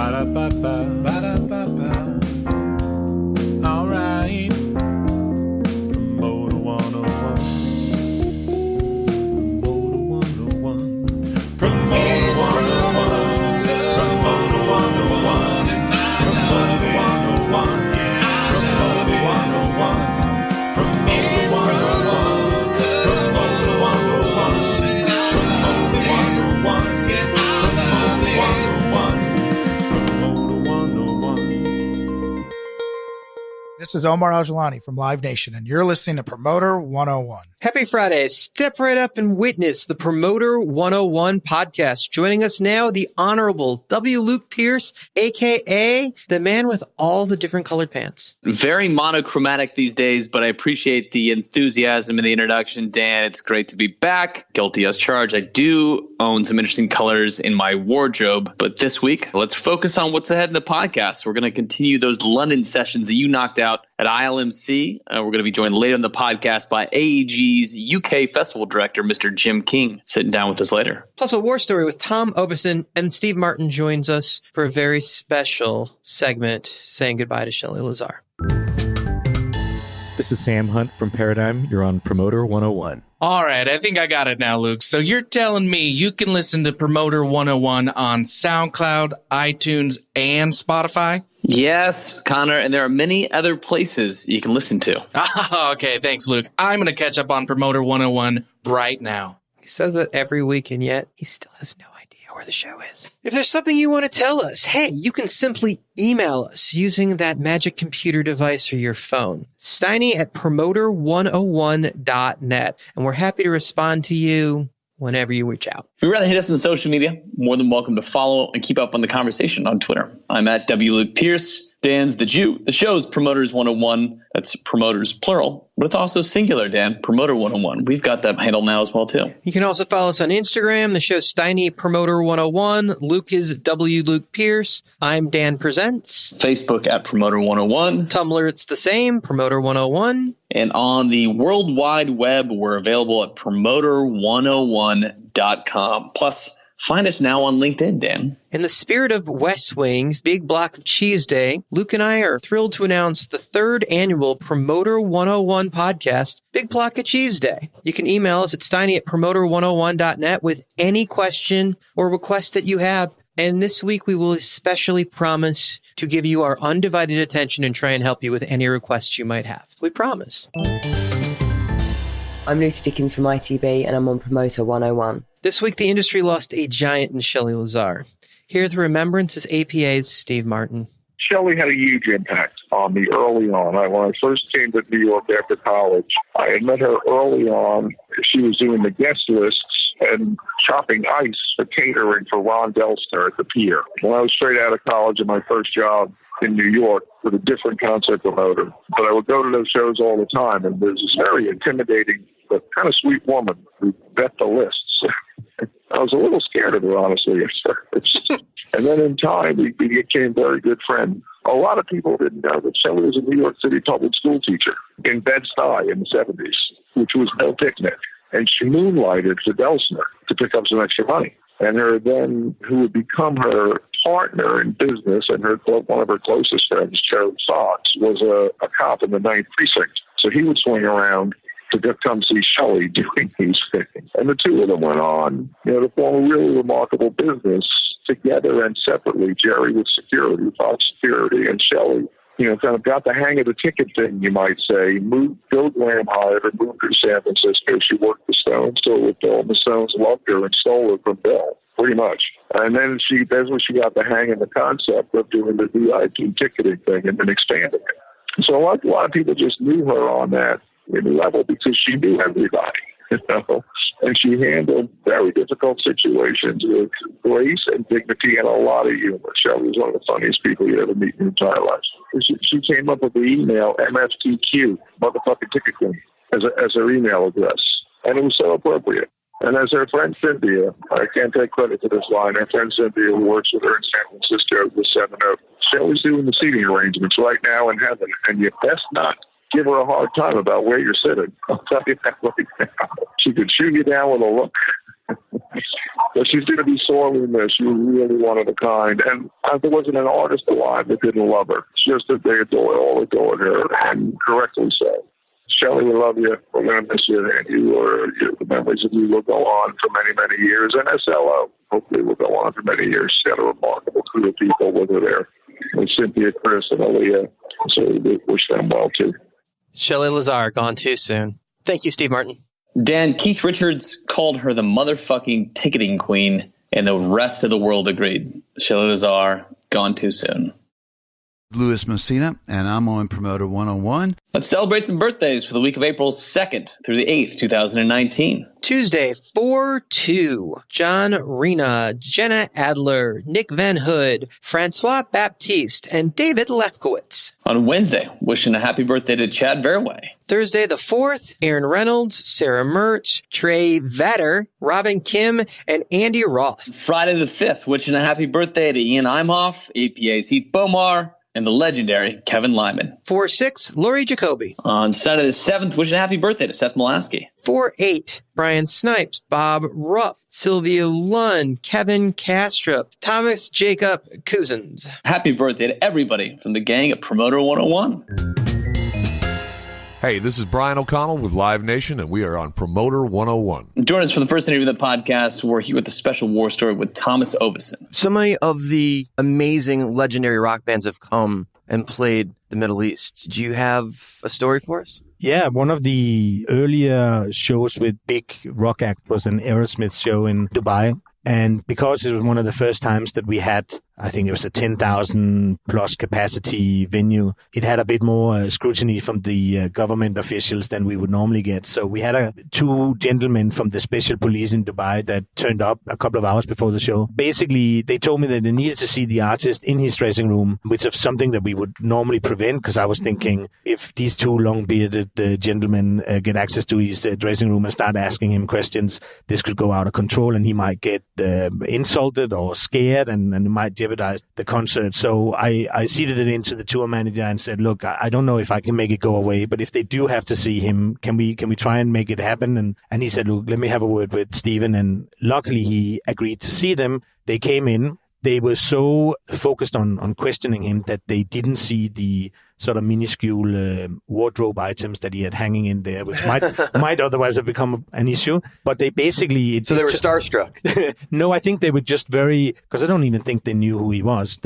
Ba-da-ba-ba, ba-da-ba-ba. All right. Promoter 101. Promoter 101. Promoter 101. Promoter 101. Promoter 101. Promoter 101. Promoter 101. Promoter 101. Promoter 101. This is Omar Al-Jilani from Live Nation, and you're listening to Promoter 101. Happy Friday. Step right up and witness the Promoter 101 podcast. Joining us now, the Honorable W. Luke Pierce, a.k.a. the man with all the different colored pants. Very monochromatic these days, but I appreciate the enthusiasm in the introduction, Dan. It's great to be back. Guilty as charged. I do own some interesting colors in my wardrobe, but this week, let's focus on what's ahead in the podcast. We're going to continue those London sessions that you knocked out at ILMC. We're going to be joined later in the podcast by AEG's UK Festival Director, Mr. Jim King, sitting down with us later. Plus a war story with Tom Ovesen, and Steve Martin joins us for a very special segment saying goodbye to Shelley Lazar. This is Sam Hunt from Paradigm. You're on Promoter 101. All right, I think I got it now, Luke. So you're telling me you can listen to Promoter 101 on SoundCloud, iTunes, and Spotify? Yes, Connor, and there are many other places you can listen to. Okay, thanks, Luke. I'm going to catch up on Promoter 101 right now. He says that every week, and yet he still has no idea where the show is. If there's something you want to tell us, hey, you can simply email us using that magic computer device or your phone. Steiny@promoter101.net. And we're happy to respond to you whenever you reach out. If you'd rather hit us on social media, more than welcome to follow and keep up on the conversation on Twitter. I'm at W. Luke Pierce. Dan's the Jew. The show's Promoters 101. That's promoters plural, but it's also singular, Dan. Promoter 101. We've got that handle now as well, too. You can also follow us on Instagram. The show's Steiny Promoter 101. Luke is W. Luke Pierce. I'm Dan Presents. Facebook at Promoter 101. Tumblr, it's the same, Promoter 101. And on the World Wide Web, we're available at promoter101.com. Plus, find us now on LinkedIn, Dan. In the spirit of West Wing's Big Block of Cheese Day, Luke and I are thrilled to announce the third annual Promoter 101 podcast, Big Block of Cheese Day. You can email us at steiny@promoter101.net with any question or request that you have. And this week, we will especially promise to give you our undivided attention and try and help you with any requests you might have. We promise. I'm Lucy Dickens from ITB, and I'm on Promoter 101. This week, the industry lost a giant in Shelley Lazar. Here to remembrance is APA's Steve Martin. Shelley had a huge impact on me early on. When I first came to New York after college, I had met her early on. She was doing the guest lists and chopping ice for catering for Ron Delster at the pier. When I was straight out of college and my first job in New York with a different concert promoter, but I would go to those shows all the time, and there's this very intimidating but kind of sweet woman who vet the lists. I was a little scared of her, honestly, at first. And then in time, we became very good friends. A lot of people didn't know that Shelley was a New York City public school teacher in Bed-Stuy in the 70s, which was no picnic. And she moonlighted for Delsner to pick up some extra money. And her then, who would become her partner in business and one of her closest friends, Gerald Fox, was a cop in the 9th Precinct. So he would swing around to come see Shelley doing these things. And the two of them went on, to form a really remarkable business together and separately. Jerry with security, Fox Security, and Shelley, kind of got the hang of the ticket thing, you might say. Bill Graham hired her, moved her to San Francisco. She worked the Stones, still with Bill, and the Stones loved her and stole her from Bill, pretty much. And then that's when she got the hang of the concept of doing the VIP ticketing thing and then expanding it. So a lot of people just knew her on that level because she knew everybody, and she handled very difficult situations with grace and dignity and a lot of humor. Shelley was one of the funniest people you ever meet in your entire life. She came up with the email MFTQ, motherfucking ticket queen, as her email address, and it was so appropriate. And as her friend Cynthia, I can't take credit for this line, her friend Cynthia, who works with her in San Francisco, was 7-0. Shelley's doing the seating arrangements right now in heaven, and you best not give her a hard time about where you're sitting. I'll tell you that right now. She could shoot you down with a look. But she's going to be sorely missed. She was really one of a kind. And there wasn't an artist alive that didn't love her. It's just that they all adored her, and correctly so. Shelley, we love you. We're going to miss you. And the memories of you will go on for many, many years. And SLO, hopefully, will go on for many years. She had a remarkable crew of people with her there. With Cynthia, Chris, and Aaliyah. So we wish them well, too. Shelley Lazar, gone too soon. Thank you, Steve Martin. Dan, Keith Richards called her the motherfucking ticketing queen, and the rest of the world agreed. Shelley Lazar, gone too soon. Louis Messina, and I'm on Promoter 101. Let's celebrate some birthdays for the week of April 2nd through the 8th, 2019. Tuesday, 4-2. John Rena, Jenna Adler, Nick Van Hood, Francois Baptiste, and David Lefkowitz. On Wednesday, wishing a happy birthday to Chad Verway. Thursday, the 4th, Aaron Reynolds, Sarah Mertz, Trey Vetter, Robin Kim, and Andy Roth. Friday the 5th, wishing a happy birthday to Ian Imhoff, APA's Heath Bomar, and the legendary Kevin Lyman. 4-6, Lori Jacoby. On Saturday the 7th, wishing a happy birthday to Seth Molaski. 4-8, Brian Snipes, Bob Rupp, Sylvia Lund, Kevin Kastrup, Thomas Jacob Cousins. Happy birthday to everybody from the gang at Promoter 101. Hey, this is Brian O'Connell with Live Nation, and we are on Promoter 101. Join us for the first interview of the podcast. We're here with the special war story with Thomas Ovesen. So many of the amazing legendary rock bands have come and played the Middle East. Do you have a story for us? Yeah, one of the earlier shows with big rock act was an Aerosmith show in Dubai. And because it was one of the first times that we had, I think it was a 10,000 plus capacity venue, it had a bit more scrutiny from the government officials than we would normally get. So we had two gentlemen from the special police in Dubai that turned up a couple of hours before the show. Basically, they told me that they needed to see the artist in his dressing room, which is something that we would normally prevent, because I was thinking if these two long-bearded gentlemen get access to his dressing room and start asking him questions, this could go out of control and he might get insulted or scared, and it might jeopardize the concert. So I seeded it into the tour manager and said, look, I don't know if I can make it go away, but if they do have to see him, can we try and make it happen? And he said, look, let me have a word with Stephen. And luckily he agreed to see them. They came in. They were so focused on questioning him that they didn't see the sort of minuscule wardrobe items that he had hanging in there, which might otherwise have become an issue. But they basically... So they were starstruck? No, I think they were just very... Because I don't even think they knew who he was.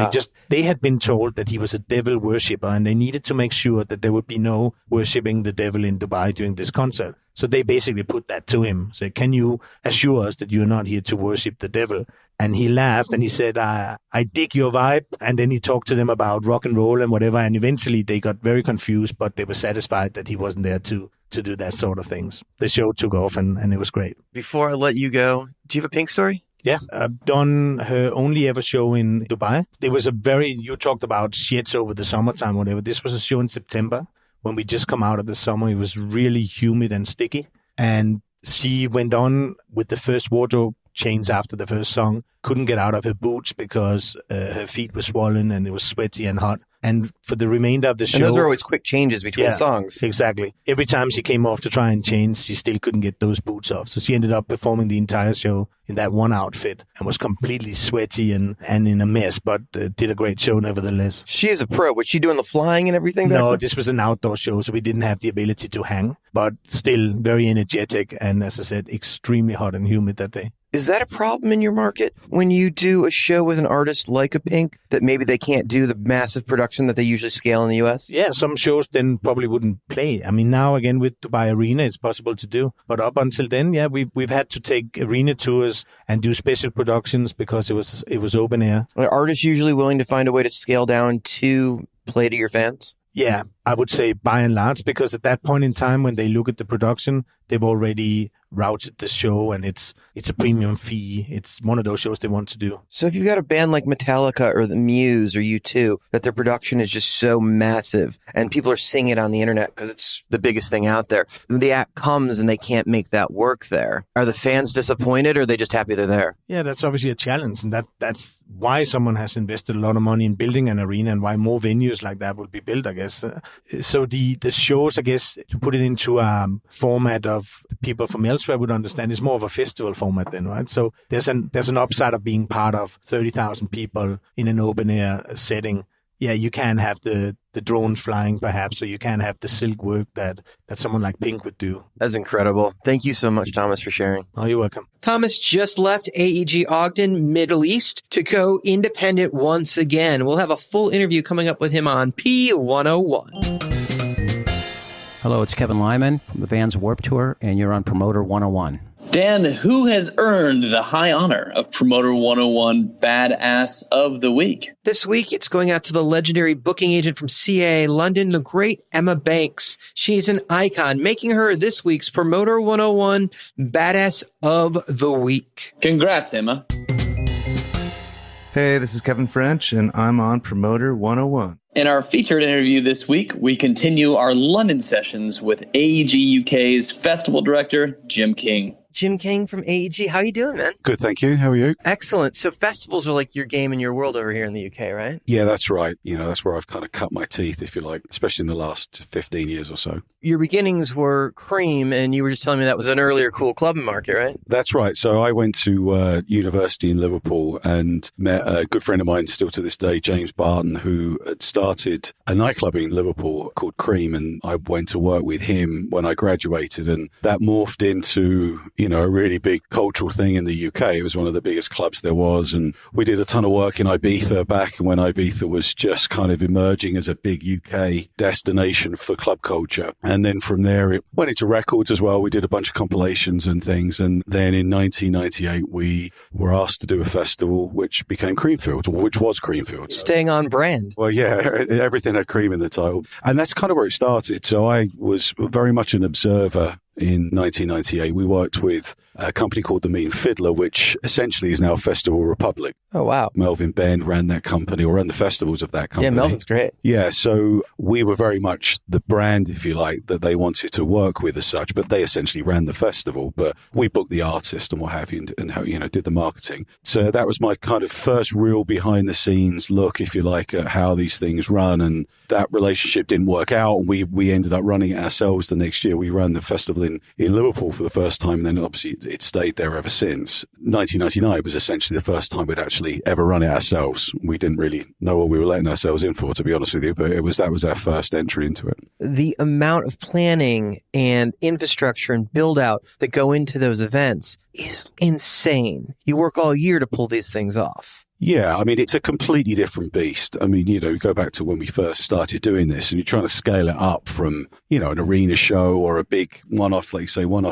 They had been told that he was a devil worshipper, and they needed to make sure that there would be no worshipping the devil in Dubai during this concert. So they basically put that to him. Say, can you assure us that you're not here to worship the devil? And he laughed and he said, I dig your vibe. And then he talked to them about rock and roll and whatever. And eventually they got very confused, but they were satisfied that he wasn't there to do that sort of things. The show took off and it was great. Before I let you go, do you have a Pink story? Yeah, I've done her only ever show in Dubai. There was you talked about shits over the summertime, whatever. This was a show in September when we just come out of the summer. It was really humid and sticky. And she went on with the first wardrobe change after the first song, couldn't get out of her boots because her feet were swollen and it was sweaty and hot. And for the remainder of the show... And those are always quick changes between songs. Exactly. Every time she came off to try and change, she still couldn't get those boots off. So she ended up performing the entire show in that one outfit and was completely sweaty and in a mess, but did a great show nevertheless. She is a pro. Was she doing the flying and everything? No, this was an outdoor show, so we didn't have the ability to hang, but still very energetic and, as I said, extremely hot and humid that day. Is that a problem in your market when you do a show with an artist like a Pink that maybe they can't do the massive production that they usually scale in the U.S.? Yeah, some shows then probably wouldn't play. I mean, now again with Dubai Arena, it's possible to do. But up until then, yeah, we've had to take arena tours and do special productions because it was open air. Are artists usually willing to find a way to scale down to play to your fans? Yeah, I would say by and large, because at that point in time when they look at the production, they've already routed the show and it's a premium fee. It's one of those shows they want to do. So if you've got a band like Metallica or the Muse or U2, that their production is just so massive and people are seeing it on the internet because it's the biggest thing out there, the act comes and they can't make that work there. Are the fans disappointed or are they just happy they're there? Yeah, that's obviously a challenge, and that's why someone has invested a lot of money in building an arena and why more venues like that will be built, I guess. So the shows, I guess, to put it into a format of people from elsewhere would understand, is more of a festival format then, right? So there's an upside of being part of 30,000 people in an open air setting. Yeah, you can have the drones flying perhaps, or you can have the silk work that someone like Pink would do. That's incredible. Thank you so much, Thomas, for sharing. Oh, you're welcome. Thomas just left AEG Ogden, Middle East, to go independent once again. We'll have a full interview coming up with him on P101. Hello, it's Kevin Lyman from the Vans Warped Tour, and you're on Promoter 101. Dan, who has earned the high honor of Promoter 101 Badass of the Week? This week, it's going out to the legendary booking agent from CA London, the great Emma Banks. She's an icon, making her this week's Promoter 101 Badass of the Week. Congrats, Emma. Hey, this is Kevin French, and I'm on Promoter 101. In our featured interview this week, we continue our London sessions with AEG UK's festival director, Jim King. Jim King from AEG. How you doing, man? Good, thank you. How are you? Excellent. So festivals are like your game in your world over here in the UK, right? Yeah, that's right. That's where I've kind of cut my teeth, if you like, especially in the last 15 years or so. Your beginnings were Cream, and you were just telling me that was an earlier cool club market, right? That's right. So I went to university in Liverpool and met a good friend of mine still to this day, James Barton, who had started a nightclub in Liverpool called Cream, and I went to work with him when I graduated, and that morphed into, a really big cultural thing in the UK. It was one of the biggest clubs there was, and we did a ton of work in Ibiza back when Ibiza was just kind of emerging as a big UK destination for club culture. And then from there, it went into records as well. We did a bunch of compilations and things. And then in 1998, we were asked to do a festival, which became Creamfield, which was Creamfield. Staying on brand. Well, yeah, everything had cream in the title. And that's kind of where it started. So I was very much an observer. In 1998, we worked with a company called The Mean Fiddler, which essentially is now Festival Republic. Oh, wow. Melvin Benn ran that company, or ran the festivals of that company. Yeah, Melvin's great. Yeah, so we were very much the brand, if you like, that they wanted to work with as such, but they essentially ran the festival. But we booked the artist and what have you, and how, did the marketing. So that was my kind of first real behind-the-scenes look, if you like, at how these things run. And that relationship didn't work out. We ended up running it ourselves the next year. We ran the festival in Liverpool for the first time, and then obviously it stayed there ever since. 1999 was essentially the first time we'd actually ever run it ourselves. We didn't really know what we were letting ourselves in for, to be honest with you, but that was our first entry into it. The amount of planning and infrastructure and build out that go into those events is insane. You work all year to pull these things off. Yeah, I mean, it's a completely different beast. I mean, you go back to when we first started doing this, and you're trying to scale it up from, an arena show or a big one-off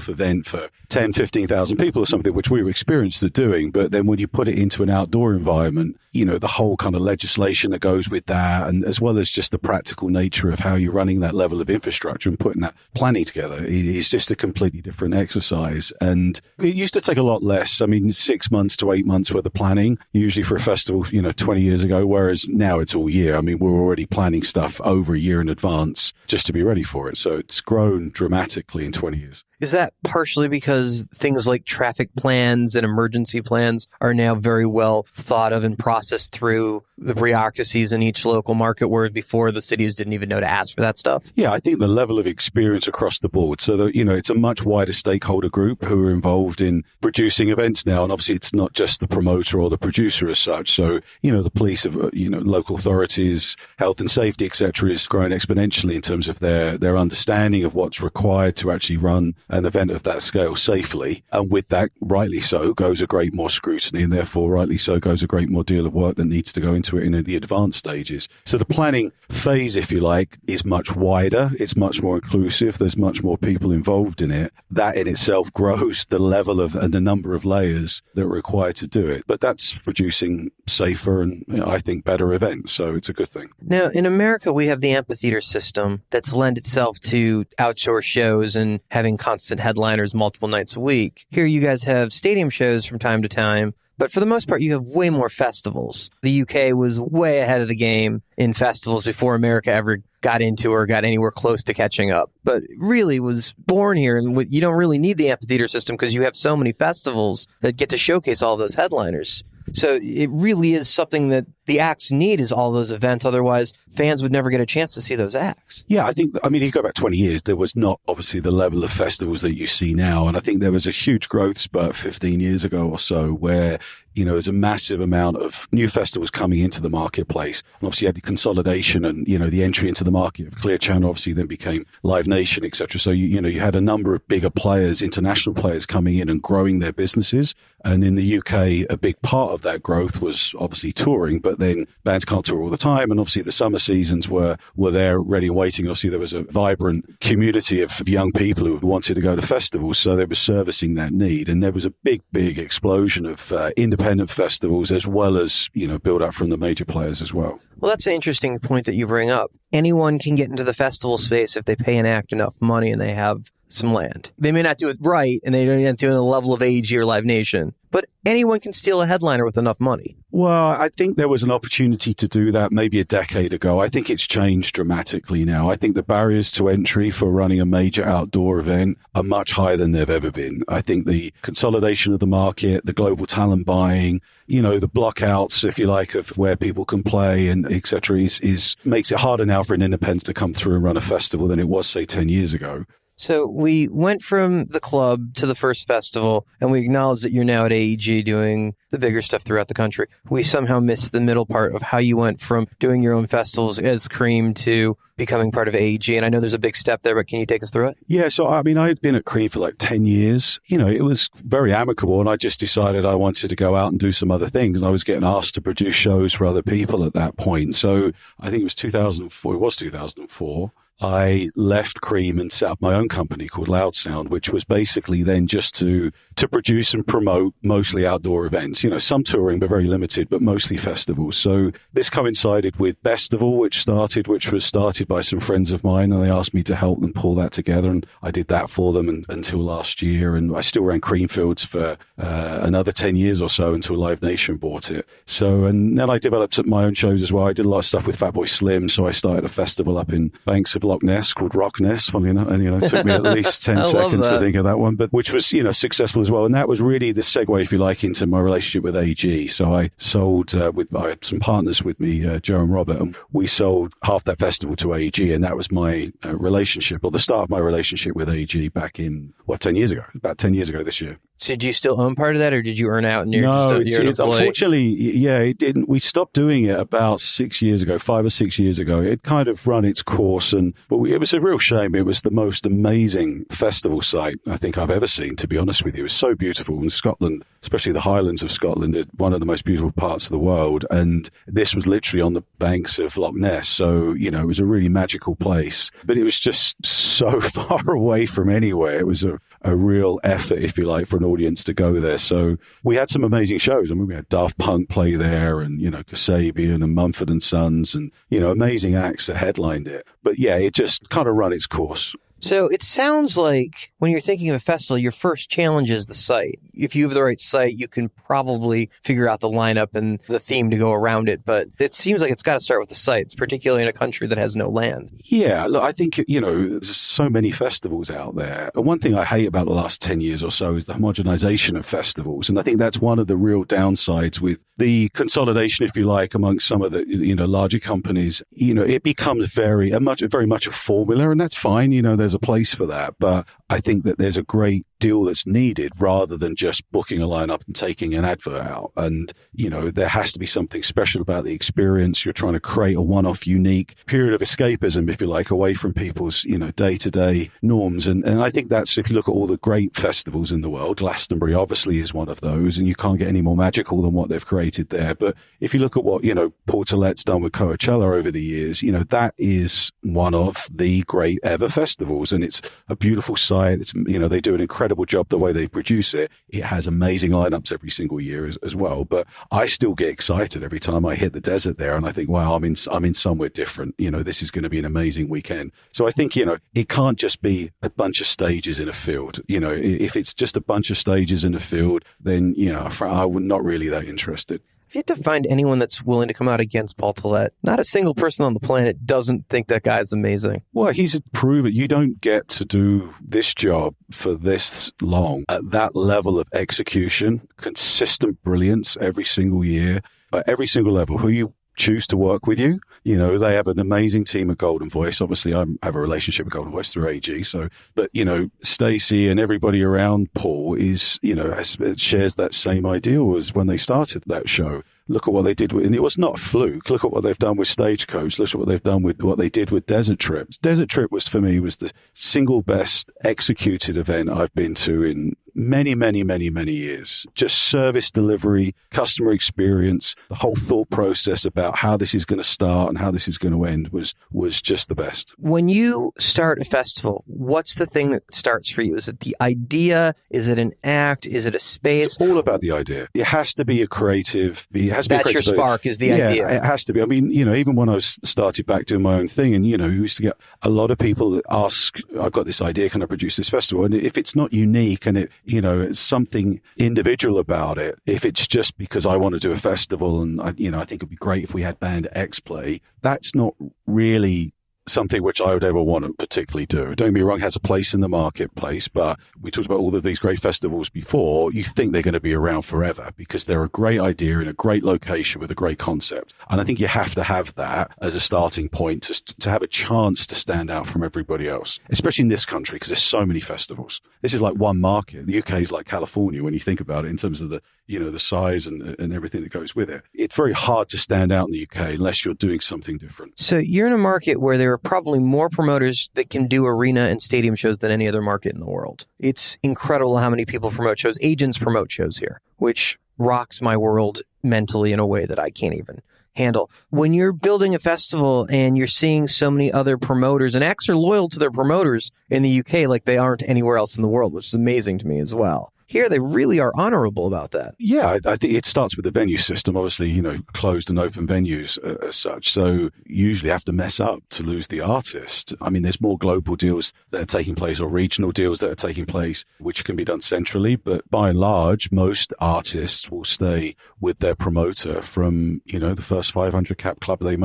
event for 10, 15,000 people or something, which we were experienced at doing. But then when you put it into an outdoor environment, the whole kind of legislation that goes with that, and as well as just the practical nature of how you're running that level of infrastructure and putting that planning together is just a completely different exercise. And it used to take a lot less. I mean, 6 months to 8 months worth of planning, usually for a festival, 20 years ago, whereas now it's all year. I mean, we're already planning stuff over a year in advance just to be ready for it. So it's grown dramatically in 20 years. Is that partially because things like traffic plans and emergency plans are now very well thought of and processed through the bureaucracies in each local market, whereas before the cities didn't even know to ask for that stuff? Yeah, I think the level of experience across the board. So that, it's a much wider stakeholder group who are involved in producing events now. And obviously it's not just the promoter or the producer as such. So, the police, local authorities, health and safety, etc., is growing exponentially in terms of their understanding of what's required to actually run an event of that scale safely. And with that, rightly so, goes a great more scrutiny, and therefore, rightly so, goes a great more deal of work that needs to go into it in the advanced stages. So the planning phase, if you like, is much wider. It's much more inclusive. There's much more people involved in it. That in itself grows the level of and the number of layers that are required to do it. But that's producing safer and, I think, better events. So it's a good thing. Now, in America, we have the amphitheater system that's lent itself to outdoor shows and having constant headliners multiple nights a week. Here you guys have stadium shows from time to time, but for the most part, you have way more festivals. The UK was way ahead of the game in festivals before America ever got into or got anywhere close to catching up, but really was born here. And you don't really need the amphitheater system because you have so many festivals that get to showcase all those headliners. So it really is something that the acts need is all those events. Otherwise, fans would never get a chance to see those acts. Yeah, if you go back 20 years, there was not obviously the level of festivals that you see now. And I think there was a huge growth spurt 15 years ago or so where, there's a massive amount of new festivals coming into the marketplace. And obviously you had the consolidation and, the entry into the market of Clear Channel obviously then became Live Nation, etc. So, you had a number of bigger players, international players coming in and growing their businesses. And in the UK, a big part of that growth was obviously touring, but then bands can't tour all the time. And obviously the summer seasons were there ready and waiting. Obviously there was a vibrant community of young people who wanted to go to festivals. So they were servicing that need. And there was a big explosion of independent festivals as well as, build up from the major players as well. Well, that's an interesting point that you bring up. Anyone can get into the festival space if they pay an act enough money and they have some land. They may not do it right, and they don't get to the level of AEG or Live Nation, but anyone can steal a headliner with enough money. Well, I think there was an opportunity to do that maybe a decade ago. I think it's changed dramatically now. I think the barriers to entry for running a major outdoor event are much higher than they've ever been. I think the consolidation of the market, the global talent buying, the blockouts, if you like, of where people can play and et cetera, is makes it harder now for an independent to come through and run a festival than it was, say, 10 years ago. So we went from the club to the first festival, and we acknowledge that you're now at AEG doing the bigger stuff throughout the country. We somehow missed the middle part of how you went from doing your own festivals as Cream to becoming part of AEG. And I know there's a big step there, but can you take us through it? Yeah, so I had been at Cream for like 10 years. It was very amicable, and I just decided I wanted to go out and do some other things. I was getting asked to produce shows for other people at that point. So I think it was 2004. I left Cream and set up my own company called Loud Sound, which was basically then just to produce and promote mostly outdoor events, some touring, but very limited, but mostly festivals. So this coincided with Bestival, which was started by some friends of mine, and they asked me to help them pull that together. And I did that for them until last year. And I still ran Creamfields for another 10 years or so until Live Nation bought it. So, and then I developed my own shows as well. I did a lot of stuff with Fatboy Slim. So I started a festival up in Banks of Loch Ness called Rock Ness, funny enough. And, it took me at least 10 seconds to think of that one, but which was, successful as well. And that was really the segue, if you like, into my relationship with AEG. So I sold I had some partners with me, Joe and Robert, and we sold half that festival to AEG. And that was my relationship, or the start of my relationship with AEG back in, 10 years ago, about 10 years ago this year. So did you still own part of that, or did you earn out and you're No, just unfortunately, it didn't. We stopped doing it about 6 years ago, 5 or 6 years ago. It kind of run its course, but it was a real shame. It was the most amazing festival site I think I've ever seen, to be honest with you. It was so beautiful in Scotland, especially the Highlands of Scotland, one of the most beautiful parts of the world. And this was literally on the banks of Loch Ness. So, it was a really magical place, but it was just so far away from anywhere. It was a real effort, if you like, for an audience to go there. So we had some amazing shows. We had Daft Punk play there, and, Kasabian and Mumford & Sons, and, amazing acts that headlined it. But yeah, it just kind of run its course. So it sounds like when you're thinking of a festival, your first challenge is the site. If you have the right site, you can probably figure out the lineup and the theme to go around it. But it seems like it's got to start with the sites, particularly in a country that has no land. Yeah, look, I think, there's so many festivals out there. And one thing I hate about the last 10 years or so is the homogenization of festivals. And I think that's one of the real downsides with the consolidation, if you like, amongst some of the, larger companies. It becomes very much a formula, and that's fine. There's a place for that. But I think that there's a great deal that's needed rather than just booking a lineup and taking an advert out. And, there has to be something special about the experience. You're trying to create a one-off, unique period of escapism, if you like, away from people's, day-to-day norms. And I think that's, if you look at all the great festivals in the world, Glastonbury obviously is one of those, and you can't get any more magical than what they've created there. But if you look at what, Portelette's done with Coachella over the years, that is one of the great ever festivals. And it's a beautiful site. It's, they do an incredible job the way they produce it. It has amazing lineups every single year as well. But I still get excited every time I hit the desert there, and I think, wow, I'm in somewhere different. This is going to be an amazing weekend. So I think, it can't just be a bunch of stages in a field. If it's just a bunch of stages in a field, then, I would not really that interested. If you have to find anyone that's willing to come out against Paul Tillett, not a single person on the planet doesn't think that guy's amazing. Well, he's proven you don't get to do this job for this long at that level of execution, consistent brilliance every single year. at every single level, who you choose to work with you. You know, they have an amazing team at Golden Voice. Obviously, I have a relationship with Golden Voice through AEG. So, but, you know, Stacey and everybody around Paul is, you know, shares that same ideal as when they started that show. Look at what they did and it was not a fluke. Look at what they've done with Stagecoach. Look at what they've done with what they did with Desert Trip. Desert Trip was, for me, was the single best executed event I've been to in many, many, many, many years. Just service delivery, customer experience, the whole thought process about how this is going to start and how this is going to end was just the best. When you start a festival, what's the thing that starts for you? Is it the idea? Is it an act? Is it a space? It's all about the idea. It has to be a creative. That's your spark, is the idea. It has to be. I mean, you know, even when I started back doing my own thing, and, you know, we used to get a lot of people that ask, I've got this idea, can I produce this festival? And if it's not unique and it, you know, it's something individual about it, if it's just because I want to do a festival and, I think it'd be great if we had band X play, that's not really something which I would ever want to particularly do. Don't get me wrong, it has a place in the marketplace, but we talked about all of these great festivals before. You think they're going to be around forever because they're a great idea in a great location with a great concept. And I think you have to have that as a starting point to have a chance to stand out from everybody else, especially in this country because there's so many festivals. This is like one market. The UK is like California when you think about it in terms of the, you know, the size and everything that goes with it. It's very hard to stand out in the UK unless you're doing something different. So you're in a market where there are probably more promoters that can do arena and stadium shows than any other market in the world. It's incredible how many people promote shows. Agents promote shows here, which rocks my world mentally in a way that I can't even handle. When you're building a festival and you're seeing so many other promoters, and acts are loyal to their promoters in the UK like they aren't anywhere else in the world, which is amazing to me as well. Here, they really are honorable about that. Yeah, I think it starts with the venue system. Obviously, you know, closed and open venues as such. So you usually have to mess up to lose the artist. I mean, there's more global deals that are taking place or regional deals that are taking place, which can be done centrally. But by and large, most artists will stay with their promoter from, you know, the first 500 cap club they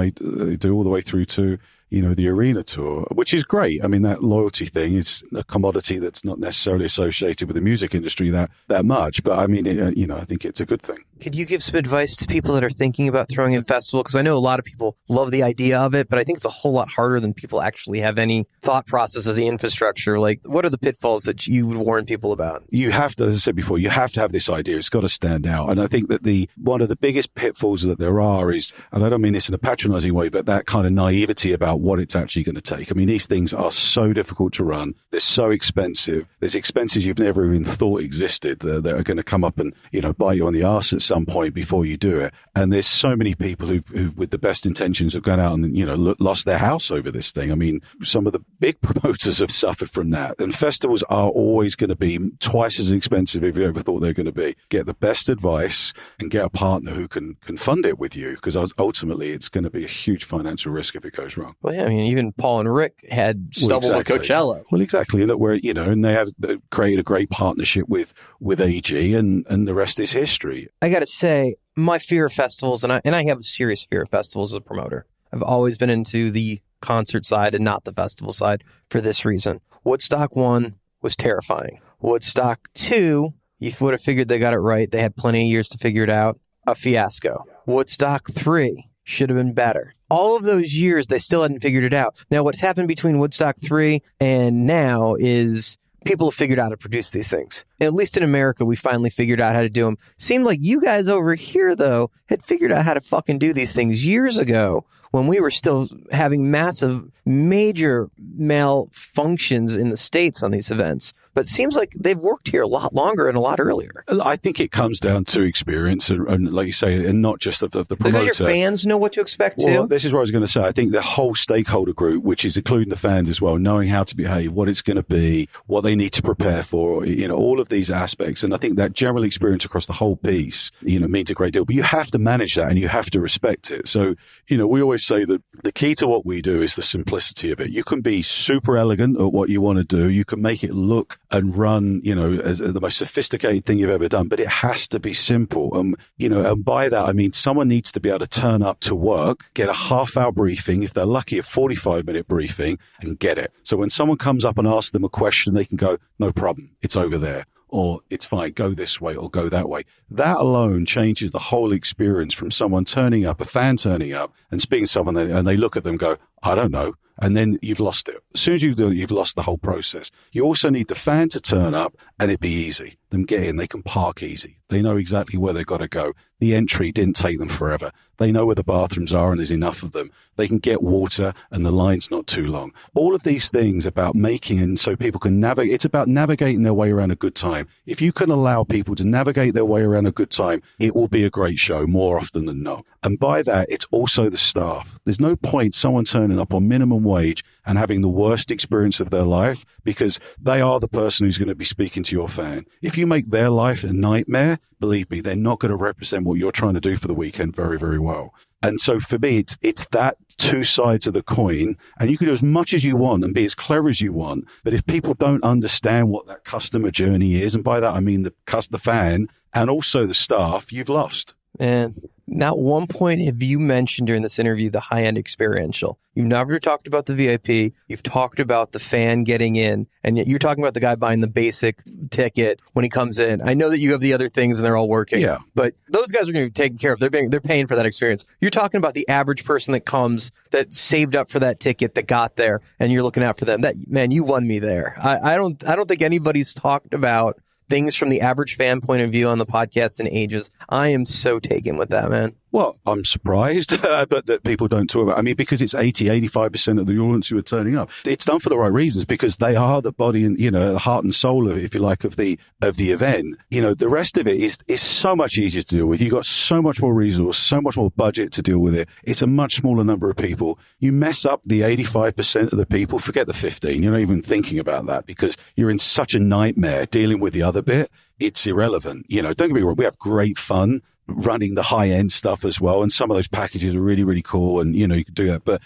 do all the way through to, you know, the arena tour, which is great. I mean, that loyalty thing is a commodity that's not necessarily associated with the music industry that much. But I mean, you know, I think it's a good thing. Could you give some advice to people that are thinking about throwing in festival? Because I know a lot of people love the idea of it, but I think it's a whole lot harder than people actually have any thought process of the infrastructure. Like, what are the pitfalls that you would warn people about? You have to, as I said before, you have to have this idea. It's got to stand out. And I think that one of the biggest pitfalls that there are is, and I don't mean this in a patronizing way, but that kind of naivety about what it's actually going to take. I mean, these things are so difficult to run. They're so expensive. There's expenses you've never even thought existed that are going to come up and, you know, bite you on the arse at some point before you do it. And there's so many people who with the best intentions have gone out and, you know, lost their house over this thing. I mean, some of the big promoters have suffered from that. And festivals are always going to be twice as expensive if you ever thought they're going to be. Get the best advice and get a partner who can fund it with you, because ultimately it's going to be a huge financial risk if it goes wrong. Well, yeah, I mean, even Paul and Rick had stubble with Coachella. Well, exactly. And where, you know, and they had created a great partnership with AEG, and the rest is history. I got to say, my fear of festivals, and I have a serious fear of festivals as a promoter. I've always been into the concert side and not the festival side for this reason. Woodstock 1 was terrifying. Woodstock 2, you would have figured they got it right. They had plenty of years to figure it out. A fiasco. Woodstock 3 should have been better. All of those years, they still hadn't figured it out. Now, what's happened between Woodstock 3 and now is people have figured out how to produce these things. At least in America, we finally figured out how to do them. Seemed like you guys over here, though, had figured out how to fucking do these things years ago when we were still having massive, major malfunctions in the States on these events. But it seems like they've worked here a lot longer and a lot earlier. I think it comes down to experience and like you say, and not just of the promoter. Because your fans know what to expect, too. Well, this is what I was going to say. I think the whole stakeholder group, which is including the fans as well, knowing how to behave, what it's going to be, what they need to prepare for, you know, all of these aspects. And I think that general experience across the whole piece, you know, means a great deal. But you have to manage that and you have to respect it. So, you know, we always say that the key to what we do is the simplicity of it. You can be super elegant at what you want to do. You can make it look and run, you know, as the most sophisticated thing you've ever done, but it has to be simple. You know, and by that, I mean, someone needs to be able to turn up to work, get a half-hour briefing, if they're lucky, a 45-minute briefing, and get it. So when someone comes up and asks them a question, they can go, no problem, it's over there. or it's fine, go this way or go that way. That alone changes the whole experience from someone turning up, a fan turning up and speaking to someone and they look at them and go, I don't know. And then you've lost it. As soon as you do it, you've lost the whole process. You also need the fan to turn up and it be easy. Them get in, they can park easy. They know exactly where they've got to go. The entry didn't take them forever. They know where the bathrooms are and there's enough of them. They can get water and the line's not too long. All of these things about making and so people can navigate. It's about navigating their way around a good time. If you can allow people to navigate their way around a good time, it will be a great show more often than not. And by that, it's also the staff. There's no point someone turning up on minimum wage and having the worst experience of their life because they are the person who's going to be speaking to your fan. If you make their life a nightmare, believe me, they're not going to represent what you're trying to do for the weekend very, very well. And so for me, it's that two sides of the coin. And you can do as much as you want and be as clever as you want. But if people don't understand what that customer journey is, and by that I mean the fan and also the staff, you've lost. And not one point have you mentioned during this interview the high-end experiential. You've never talked about the VIP. You've talked about the fan getting in. And yet you're talking about the guy buying the basic ticket when he comes in. I know that you have the other things and they're all working. Yeah. But those guys are going to be taken care of. They're paying for that experience. You're talking about the average person that comes, that saved up for that ticket, that got there, and you're looking out for them. That, man, you won me there. I don't think anybody's talked about things from the average fan point of view on the podcast in ages. I am so taken with that, man. Well, I'm surprised, but that people don't talk about. I mean, because it's 85% of the audience who are turning up. It's done for the right reasons because they are the body and, the heart and soul of, if you like, of the event. The rest of it is so much easier to deal with. You've got so much more resource, so much more budget to deal with it. It's a much smaller number of people. You mess up the 85% of the people, forget the 15. You're not even thinking about that because you're in such a nightmare dealing with the other bit. It's irrelevant. Don't get me wrong. We have great fun running the high end stuff as well. And some of those packages are really, really cool. And, you can do that. But,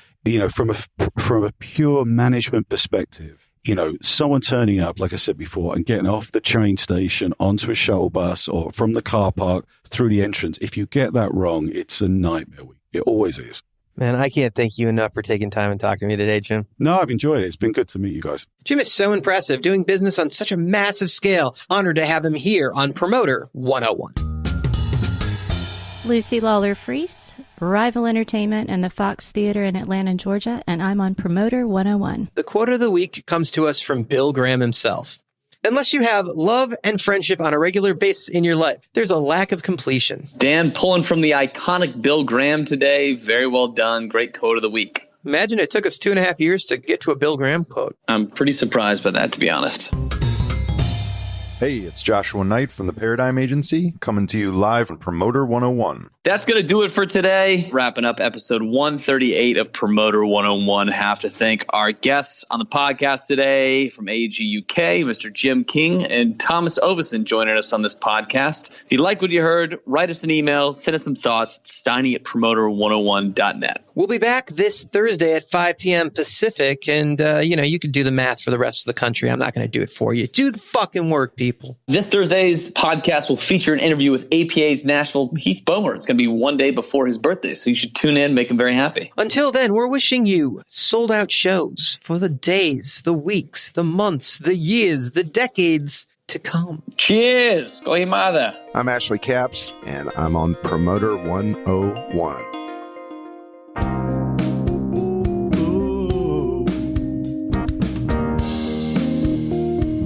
from a pure management perspective, someone turning up, like I said before, and getting off the train station onto a shuttle bus or from the car park through the entrance, if you get that wrong, it's a nightmare. It always is. Man, I can't thank you enough for taking time and talking to me today, Jim. No, I've enjoyed it. It's been good to meet you guys. Jim is so impressive, doing business on such a massive scale. Honored to have him here on Promoter 101. Lucy Lawler-Freese, Rival Entertainment and the Fox Theater in Atlanta, Georgia, and I'm on Promoter 101. The quote of the week comes to us from Bill Graham himself. Unless you have love and friendship on a regular basis in your life, there's a lack of completion. Dan, pulling from the iconic Bill Graham today. Very well done. Great quote of the week. Imagine it took us 2.5 years to get to a Bill Graham quote. I'm pretty surprised by that, to be honest. Hey, it's Joshua Knight from the Paradigm Agency, coming to you live on Promoter 101. That's going to do it for today. Wrapping up episode 138 of Promoter 101. Have to thank our guests on the podcast today from AEG UK, Mr. Jim King and Thomas Ovesen joining us on this podcast. If you like what you heard, write us an email, send us some thoughts, steiny@promoter101.net. We'll be back this Thursday at 5 p.m. Pacific, and, you can do the math for the rest of the country. I'm not going to do it for you. Do the fucking work, people. This Thursday's podcast will feature an interview with APA's Nashville Heath Bomer. It's going to be one day before his birthday, so you should tune in, make him very happy. Until then, we're wishing you sold-out shows for the days, the weeks, the months, the years, the decades to come. Cheers! Kohimada. I'm Ashley Capps, and I'm on Promoter 101.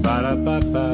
Ba-da-ba-ba.